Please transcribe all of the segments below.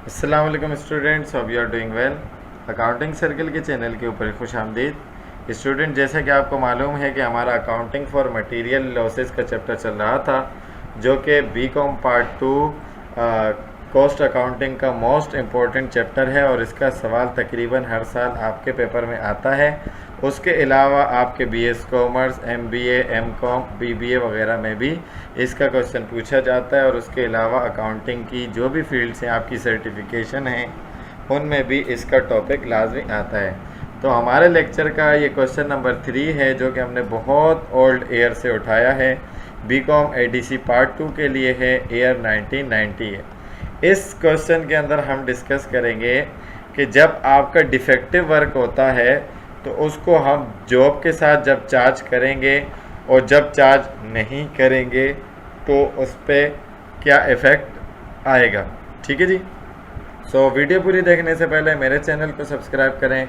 अस्सलाम वालेकुम students, hope you are doing well. Accounting circle के चैनल के ऊपर खुश आमदीद। स्टूडेंट, जैसा कि आपको मालूम है कि हमारा अकाउंटिंग फॉर मटेरियल लॉसेस का चैप्टर चल रहा था, जो कि बीकॉम पार्ट 2 कॉस्ट अकाउंटिंग का मोस्ट इम्पॉर्टेंट चैप्टर है और इसका सवाल तकरीबन हर साल आपके पेपर में आता है। उसके अलावा आपके BS commerce, MBA, MCom, BBA वगैरह में भी इसका क्वेश्चन पूछा जाता है और उसके अलावा अकाउंटिंग की जो भी फील्ड्स हैं, आपकी सर्टिफिकेशन हैं, उनमें भी इसका टॉपिक लाजमी आता है। तो हमारे लेक्चर का ये क्वेश्चन नंबर 3 है, जो कि हमने बहुत ओल्ड ईयर से उठाया है। बीकॉम एडीसी पार्ट 2 के लिए है, ईयर 1990 है। इस क्वेश्चन के अंदर हम डिस्कस करेंगे कि जब आपका डिफेक्टिव वर्क होता है तो उसको हम जॉब के साथ जब चार्ज करेंगे और जब चार्ज नहीं करेंगे तो उस पर क्या इफ़ेक्ट आएगा। ठीक है जी। वीडियो पूरी देखने से पहले मेरे चैनल को सब्सक्राइब करें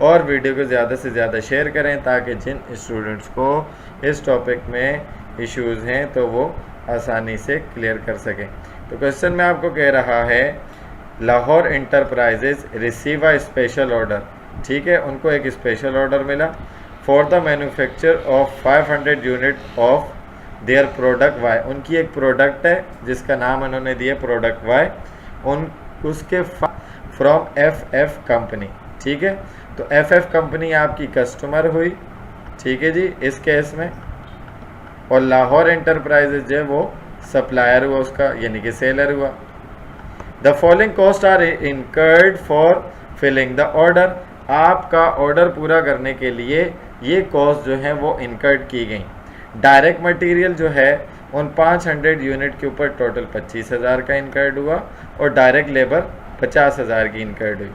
और वीडियो को ज़्यादा से ज़्यादा शेयर करें, ताकि जिन स्टूडेंट्स को इस टॉपिक में इश्यूज़ हैं तो वो आसानी से क्लियर कर सकें। तो क्वेश्चन में आपको कह रहा है, Lahore enterprises receive a special order. ठीक है, उनको एक स्पेशल ऑर्डर मिला for the manufacture of 500 unit of their product Y. उनकी एक प्रोडक्ट है जिसका नाम उन्होंने दिया प्रोडक्ट वाई, उसके फ्रॉम एफ कंपनी। ठीक है, तो एफ कंपनी आपकी कस्टमर हुई। ठीक है जी, इस केस में, और लाहौर इंटरप्राइजेज जो है वो सप्लायर हुआ उसका, यानी कि सेलर हुआ। The following cost are incurred for filling the order. आपका ऑर्डर पूरा करने के लिए ये कॉस्ट जो है वो इनकर्ड की गई। डायरेक्ट मटेरियल जो है उन 500 यूनिट के ऊपर टोटल 25,000 का इनकर्ड हुआ और डायरेक्ट लेबर 50,000 की इनकर्ड हुई।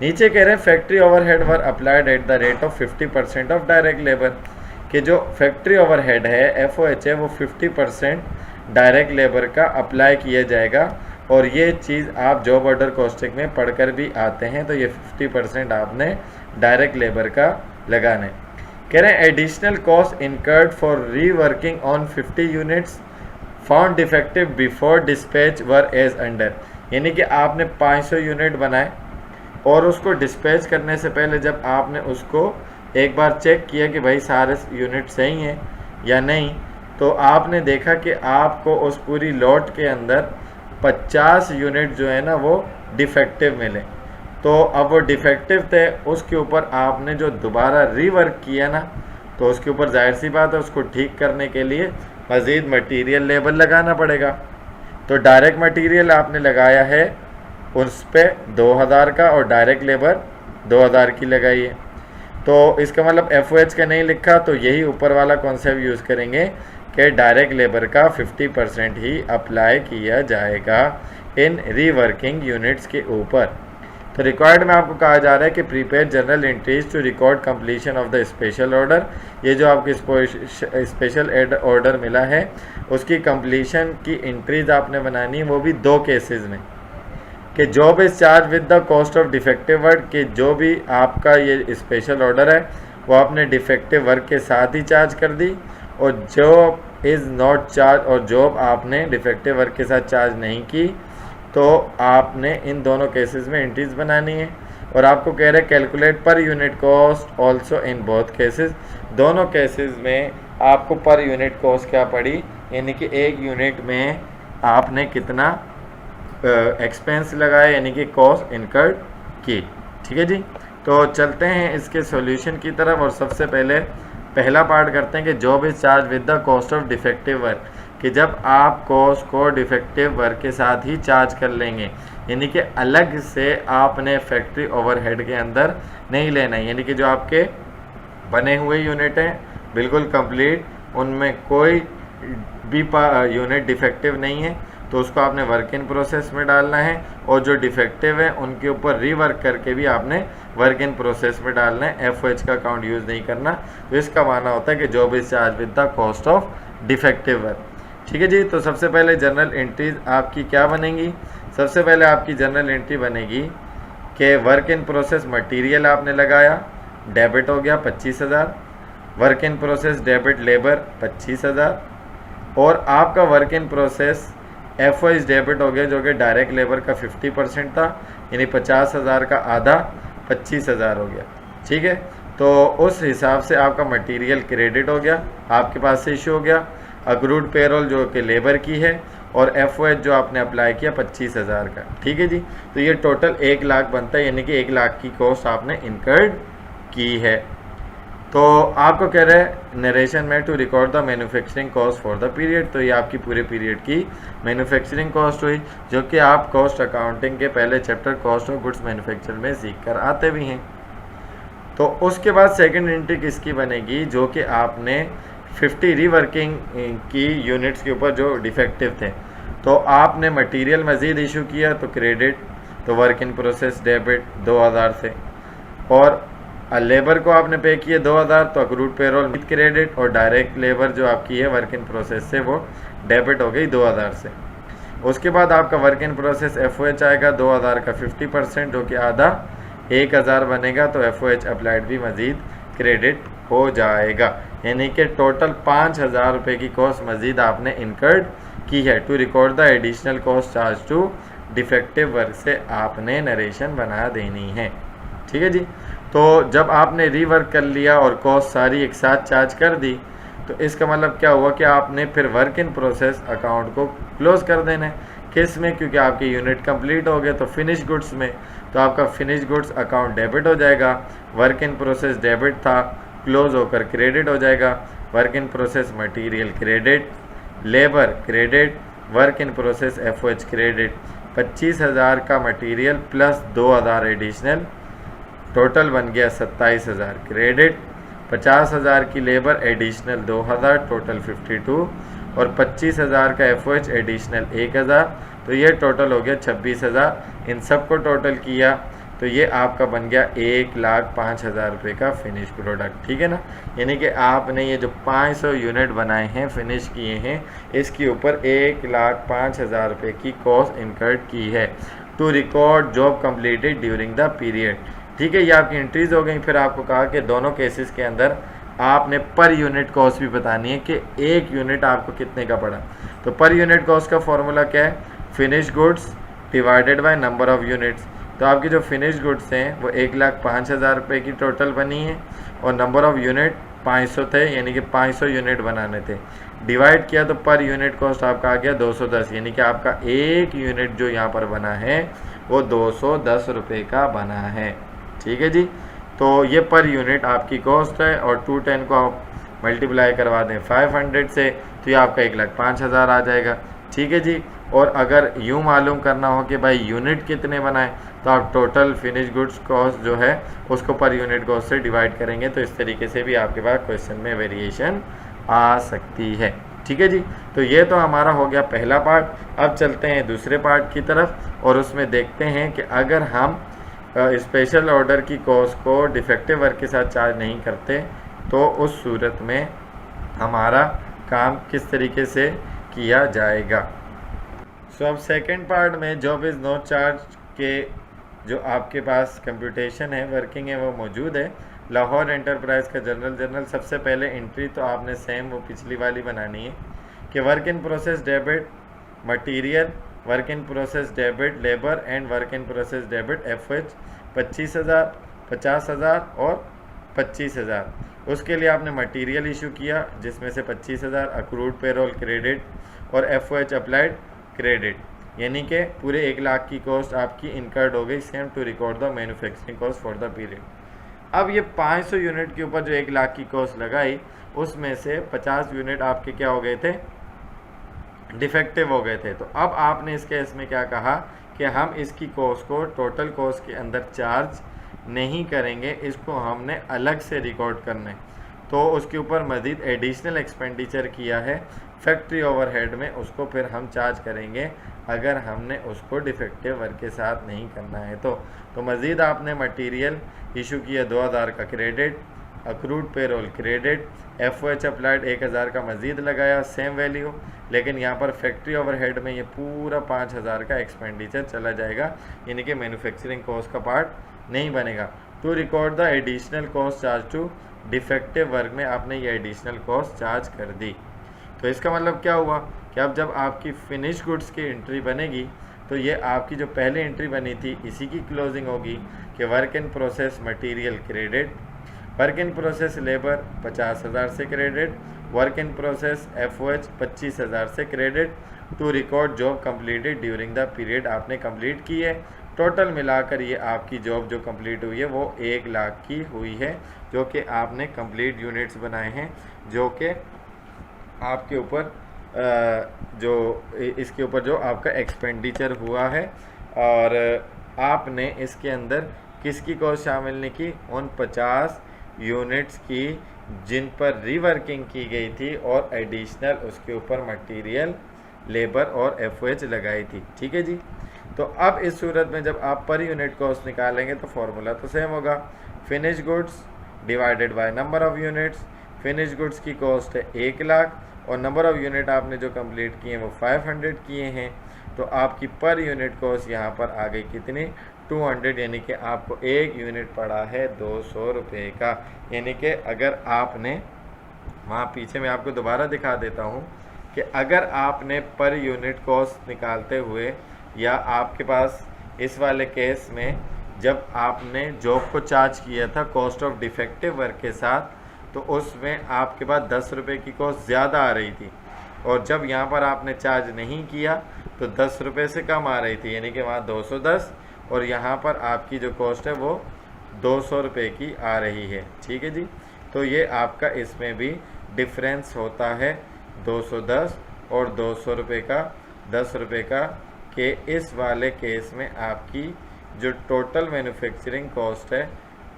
नीचे कह रहे हैं factory overhead were applied at the rate of 50% of direct labour, कि जो फैक्ट्री ओवरहेड है FOH है वो 50% डायरेक्ट लेबर का अप्लाई किया जाएगा। और ये चीज़ आप जॉब ऑर्डर कॉस्टिंग में पढ़कर भी आते हैं, तो ये 50% आपने डायरेक्ट लेबर का लगाना है। कह रहे हैं additional cost incurred for reworking on 50 units found defective before dispatch were as under. यानी कि आपने 500 यूनिट बनाए और उसको डिस्पैच करने से पहले जब आपने उसको एक बार चेक किया कि भाई सारे यूनिट सही हैं या नहीं, तो आपने देखा कि आपको उस पूरी लॉट के अंदर 50 यूनिट जो है ना वो डिफेक्टिव मिले। तो अब वो डिफेक्टिव थे, उसके ऊपर आपने जो दोबारा रीवर्क किया ना, तो उसके ऊपर जाहिर सी बात है उसको ठीक करने के लिए मज़ीद मटेरियल लेबर लगाना पड़ेगा। तो डायरेक्ट मटेरियल आपने लगाया है उस पर 2000 का और डायरेक्ट लेबर 2000 की लगाई है। तो इसका मतलब FOH का नहीं लिखा, तो यही ऊपर वाला कॉन्सेप्ट यूज़ करेंगे कि डायरेक्ट लेबर का 50% ही अप्लाई किया जाएगा इन रीवर्किंग यूनिट्स के ऊपर। तो रिक्वायर्ड में आपको कहा जा रहा है कि prepare journal entries to record completion of the special order. ये जो आपको स्पेशल ऑर्डर मिला है उसकी कंप्लीशन की एंट्रीज आपने बनानी है, वो भी 2 केसेस में, कि job is charge with the cost of defective work, कि जो भी आपका ये स्पेशल ऑर्डर है वो आपने डिफेक्टिव वर्क के साथ ही चार्ज कर दी, और जॉब इज़ नॉट चार्ज, और जॉब आपने डिफेक्टिव वर्क के साथ चार्ज नहीं की, तो आपने इन दोनों केसेस में एंट्रीज बनानी है। और आपको कह रहे calculate per unit cost also in both cases. दोनों केसेस में आपको पर यूनिट कॉस्ट क्या पड़ी, यानी कि एक यूनिट में आपने कितना एक्सपेंस लगाया, यानी कि कॉस्ट इनकर्ड की। ठीक है जी। तो चलते हैं इसके सॉल्यूशन की तरफ, और सबसे पहले पहला पार्ट करते हैं कि job is charge with the cost of defective work, कि जब आप कॉस्ट को डिफेक्टिव वर्क के साथ ही चार्ज कर लेंगे, यानी कि अलग से आपने फैक्ट्री ओवरहेड के अंदर नहीं लेना है। यानी कि जो आपके बने हुए यूनिट हैं बिल्कुल कंप्लीट, उनमें कोई भी यूनिट डिफेक्टिव नहीं है, तो उसको आपने वर्क इन प्रोसेस में डालना है, और जो डिफेक्टिव है उनके ऊपर रीवर्क करके भी आपने वर्क इन प्रोसेस में डालना है। FOH का अकाउंट यूज़ नहीं करना। तो इसका माना होता है कि job is charge with the cost of defective work. ठीक है जी। तो सबसे पहले जनरल एंट्रीज आपकी क्या बनेंगी, सबसे पहले आपकी जनरल एंट्री बनेगी कि वर्क इन प्रोसेस मटीरियल आपने लगाया, डेबिट हो गया 25,000, work in process debit labour 25,000, और आपका work in process FOH debit हो गया जो कि डायरेक्ट लेबर का 50% था, यानी 50,000 का आधा 25,000 हो गया। ठीक है, तो उस हिसाब से आपका मटेरियल क्रेडिट हो गया, आपके पास से इशू हो गया। अक्रूड पेरोल जो कि लेबर की है और FOH जो आपने अप्लाई किया 25,000 का। ठीक है जी, तो ये टोटल 1 लाख बनता है, यानी कि 1 लाख की कॉस्ट आपने इनकर्ड की है। तो आपको कह रहे हैं नरेशन में to record the manufacturing cost for the period, तो ये आपकी पूरे पीरियड की मैन्युफैक्चरिंग कॉस्ट हुई, जो कि आप कॉस्ट अकाउंटिंग के पहले chapter cost of goods manufacture में सीख कर आते भी हैं। तो उसके बाद सेकंड एंट्री किसकी बनेगी, जो कि आपने 50 रीवर्किंग की यूनिट्स के ऊपर जो डिफेक्टिव थे, तो आपने मटेरियल मज़ीद इशू किया तो क्रेडिट, तो वर्क इन प्रोसेस डेबिट 2000 से, और लेबर को आपने पे किए 2000 तो अक्रूड पेरोल विद क्रेडिट, और डायरेक्ट लेबर जो आपकी है वर्क इन प्रोसेस से वो डेबिट हो गई 2000 से। उसके बाद आपका वर्क इन प्रोसेस FOH आएगा 2000 का 50% जो कि आधा 1000 बनेगा, तो FOH अप्लाइड भी मज़ीद क्रेडिट हो जाएगा, यानी कि टोटल 5000 रुपये की कॉस्ट मज़ीद आपने इनकर्ड की है। To record the additional cost charge to defective work से आपने नरेशन बना देनी है। ठीक है जी, तो जब आपने रीवर्क कर लिया और कॉस्ट सारी एक साथ चार्ज कर दी, तो इसका मतलब क्या हुआ कि आपने फिर वर्क इन प्रोसेस अकाउंट को क्लोज कर देना है। किस में, क्योंकि आपके यूनिट कंप्लीट हो गए, तो फिनिश गुड्स में, तो आपका फिनिश गुड्स अकाउंट डेबिट हो जाएगा, वर्क इन प्रोसेस डेबिट था, क्लोज होकर क्रेडिट हो जाएगा, work in process material credit, labour credit, work in process FOH credit. 25,000 का मटेरियल प्लस 2000 एडिशनल, टोटल बन गया 27,000 क्रेडिट, 50,000 की लेबर एडिशनल 2000, टोटल 52, और 25,000 का FOH एडिशनल 1000, तो ये टोटल हो गया 26,000। इन सब को टोटल किया तो ये आपका बन गया 1,05,000 रुपये का फिनिश प्रोडक्ट। ठीक है ना, यानी कि आपने ये जो 500 यूनिट बनाए हैं, फिनिश किए हैं, इसके ऊपर 1,05,000 रुपये की कॉस्ट इनकर्ड की है to record job completed during the period. ठीक है, ये आपकी एंट्रीज हो गई। फिर आपको कहा कि दोनों केसेस के अंदर आपने पर यूनिट कॉस्ट भी बतानी है कि एक यूनिट आपको कितने का पड़ा। तो पर यूनिट कॉस्ट का फॉर्मूला क्या है, finish goods divided by number of units. तो आपकी जो फिनिश गुड्स हैं वो 1,05,000 रुपये की टोटल बनी है, और नंबर ऑफ यूनिट 500 थे, यानी कि 500 यूनिट बनाने थे। डिवाइड किया तो पर यूनिट कॉस्ट आपका आ गया 210, यानी कि आपका एक यूनिट जो यहाँ पर बना है वो 210 रुपये का बना है। ठीक है जी, तो ये पर यूनिट आपकी कॉस्ट है, और 210 को आप मल्टीप्लाई करवा दें 500 से, तो ये आपका 1,05,000 आ जाएगा। ठीक है जी, और अगर यूँ मालूम करना हो कि भाई यूनिट कितने बनाए, तो आप टोटल फिनिश गुड्स कॉस्ट जो है उसको पर यूनिट कॉस्ट से डिवाइड करेंगे, तो इस तरीके से भी आपके पास क्वेश्चन में वेरिएशन आ सकती है। ठीक है जी, तो ये तो हमारा हो गया पहला पार्ट। अब चलते हैं दूसरे पार्ट की तरफ, और उसमें देखते हैं कि अगर हम स्पेशल ऑर्डर की कॉस्ट को डिफेक्टिव वर्क के साथ चार्ज नहीं करते, तो उस सूरत में हमारा काम किस तरीके से किया जाएगा। सो अब सेकेंड पार्ट में जॉब इज़ नॉट चार्ज के जो आपके पास कंप्यूटेशन है, वर्किंग है, वो मौजूद है। लाहौर एंटरप्राइज का जर्नल सबसे पहले एंट्री तो आपने सेम वो पिछली वाली बनानी है कि work in process debit material, work in process debit labour, and work in process debit FOH 25,000, 50,000 और 25,000। उसके लिए आपने मटेरियल इशू किया जिसमें से 25,000 अक्रूड पेरोल क्रेडिट और FOH अप्लाइड क्रेडिट, यानी कि पूरे 1 लाख की कॉस्ट आपकी इनकर्ड हो गई same to record the manufacturing cost for the period. अब ये 500 यूनिट के ऊपर जो 1 लाख की कॉस्ट लगाई, उसमें से 50 यूनिट आपके क्या हो गए थे, डिफेक्टिव हो गए थे। तो अब आपने इस केस में क्या कहा कि हम इसकी कॉस्ट को टोटल कॉस्ट के अंदर चार्ज नहीं करेंगे, इसको हमने अलग से रिकॉर्ड करना है। तो उसके ऊपर मज़ीद एडिशनल एक्सपेंडिचर किया है फैक्ट्री ओवरहेड में, उसको फिर हम चार्ज करेंगे अगर हमने उसको डिफेक्टिव वर्क के साथ नहीं करना है। तो मज़ीद आपने मटेरियल इशू किया 2000 का credit, accrued payroll credit, FOH applied 1000 का मज़ीद लगाया सेम वैल्यू, लेकिन यहाँ पर फैक्ट्री ओवरहेड में ये पूरा 5000 का एक्सपेंडिचर चला जाएगा, यानी कि मैन्युफैक्चरिंग कॉस्ट का पार्ट नहीं बनेगा। To record the additional cost charge to defective work में आपने ये एडिशनल कॉस्ट चार्ज कर दी। तो इसका मतलब क्या हुआ कि अब जब आपकी फिनिश गुड्स की एंट्री बनेगी तो ये आपकी जो पहले एंट्री बनी थी इसी की क्लोजिंग होगी कि work in process material credit, work in process labour 50,000 से credit, work in process FOH 25,000 से credit, to record job completed during the period आपने कंप्लीट की है। टोटल मिलाकर ये आपकी जॉब जो कंप्लीट हुई है वो 1 लाख की हुई है, जो कि आपने कंप्लीट यूनिट्स बनाए हैं, जो कि आपके ऊपर जो इसके ऊपर जो आपका एक्सपेंडिचर हुआ है। और आपने इसके अंदर किसकी कॉस्ट शामिल नहीं की, उन 50 यूनिट्स की जिन पर रीवर्किंग की गई थी और एडिशनल उसके ऊपर मटेरियल लेबर और FOH लगाई थी। ठीक है जी। तो अब इस सूरत में जब आप पर यूनिट कॉस्ट निकालेंगे तो फॉर्मूला तो सेम होगा, finish goods divided by number of units. Finish goods की कॉस्ट है 1 लाख और नंबर ऑफ यूनिट आपने जो कंप्लीट किए हैं वो 500 किए हैं, तो आपकी पर यूनिट कॉस्ट यहाँ पर आ गई कितनी, 200, यानी कि आपको एक यूनिट पड़ा है 200 रुपये का। यानी कि अगर आपने वहाँ पीछे मैं आपको दोबारा दिखा देता हूँ कि अगर आपने पर यूनिट कॉस्ट निकालते हुए या आपके पास इस वाले केस में जब आपने जॉब को चार्ज किया था कॉस्ट ऑफ डिफेक्टिव वर्क के साथ, तो उसमें आपके पास 10 रुपये की कॉस्ट ज़्यादा आ रही थी, और जब यहाँ पर आपने चार्ज नहीं किया तो 10 रुपये से कम आ रही थी, यानी कि वहाँ 210 और यहाँ पर आपकी जो कॉस्ट है वो 200 रुपये की आ रही है। ठीक है जी। तो ये आपका इसमें भी डिफरेंस होता है 210 और 200 रुपये का, 10 रुपये का, कि इस वाले केस में आपकी जो टोटल मैन्युफैक्चरिंग कॉस्ट है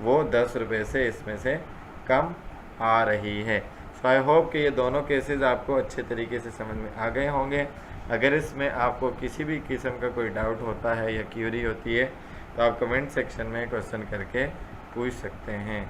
वो 10 रुपये से इसमें से कम आ रही है। सो आई होप कि ये दोनों केसेस आपको अच्छे तरीके से समझ में आ गए होंगे। अगर इसमें आपको किसी भी किस्म का कोई डाउट होता है या क्यूरी होती है तो आप कमेंट सेक्शन में क्वेश्चन करके पूछ सकते हैं।